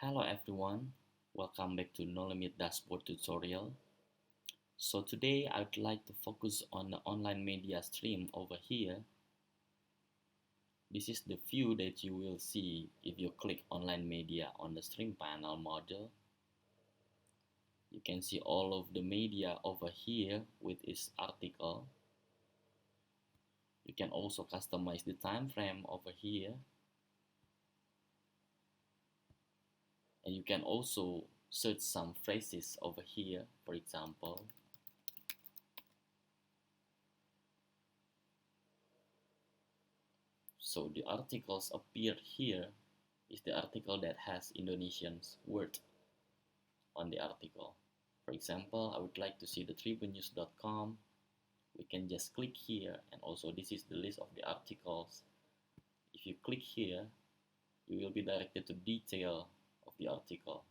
Hello everyone, welcome back to NoLimit Dashboard tutorial. So today I would like to focus on the online media stream over here. This is the view that you will see if you click online media on the stream panel module. You can see all of the media over here with its article. You can also customize the time frame over here. And you can also search some phrases over here, for example. So the articles appear here is the article that has Indonesian's word on the article. For example, I would like to see the tribunews.com. We can just click here, and also this is the list of the articles. If you click here, you will be directed to detail of the article.